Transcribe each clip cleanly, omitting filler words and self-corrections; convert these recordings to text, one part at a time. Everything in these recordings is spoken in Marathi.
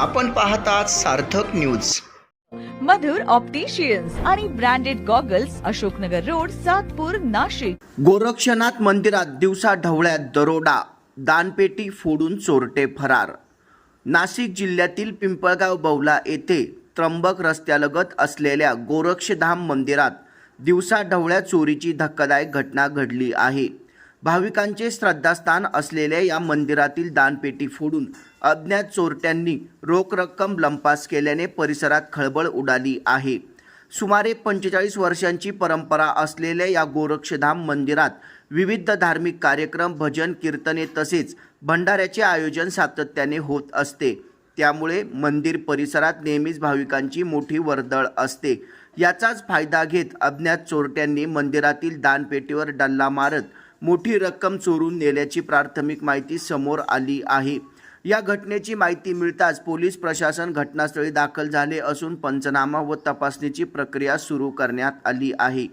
आपण पाहतात सार्थक न्यूज। मधुर ऑप्टिशियन्स आणि branded goggles, Ashoknagar road, Satpur, Nashik. Gorakshnath मंदिरात दिवसा ढवळ्यात दरोडा, दानपेटी फोडून चोरटे फरार। नाशिक जिल्ह्यातील पिंपळगाव बौला येथे त्र्यंबक रस्त्यालगत असलेल्या गोरक्षधाम मंदिरात दिवसा ढवळ्या चोरीची धक्कादायक घटना घडली आहे। भाविकांचे श्रद्धास्थान असलेल्या या मंदिरातील दानपेटी फोडून अज्ञात चोरट्यांनी रोख रक्कम लंपास केल्याने परिसरात खळबळ उडाली आहे। सुमारे 45 वर्षांची परंपरा असलेल्या या गोरक्षधाम मंदिरात विविध धार्मिक कार्यक्रम, भजन, कीर्तने तसेच भंडाऱ्याचे आयोजन सातत्याने होत असते। त्यामुळे मंदिर परिसरात नेहमीच भाविकांची मोठी वर्दळ असते। याचाच फायदा घेत अज्ञात चोरट्यांनी मंदिरातील दानपेटीवर डल्ला मारत मोठी रक्कम चोरून नेल्याची प्राथमिक माहिती समोर आली आहे। या घटनेची माहिती मिळताच पोलीस प्रशासन घटनास्थळी दाखल झाले असून पंचनामा व तपासणीची प्रक्रिया सुरू करण्यात आली आहे।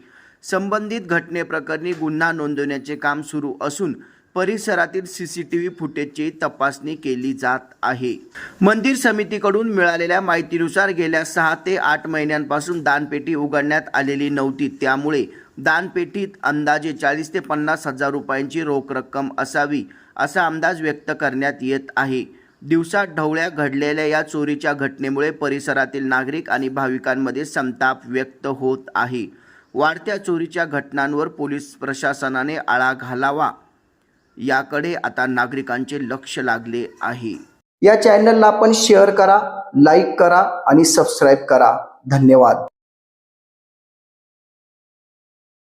संबंधित घटनेप्रकरणी गुन्हा नोंदवण्याचे काम सुरू असून परिसरातील सीसीटीव्ही फुटेजची तपासणी केली जात आहे। मंदिर समितीकडून मिळालेल्या माहितीनुसार गेल्या 6 ते 8 महिन्यांपासून दानपेटी उघडण्यात आलेली नव्हती। त्यामुळे दानपेटीत अंदाजे 40 ते 50 हजार रुपयांची रोख रक्कम असावी असा अंदाज व्यक्त करण्यात येत आहे। दिवसा ढवळ्या घडलेल्या या चोरीच्या घटनेमुळे परिसरातील नागरिक आणि भाविकांमध्ये संताप व्यक्त होत आहे। वाढत्या चोरीच्या घटनांवर पोलीस प्रशासनाने आळा घालावा याकडे आता नागरिकांचे लक्ष लागले आहे। या चॅनलला आपण शेअर करा, लाईक करा आणि सबस्क्राईब करा। धन्यवाद।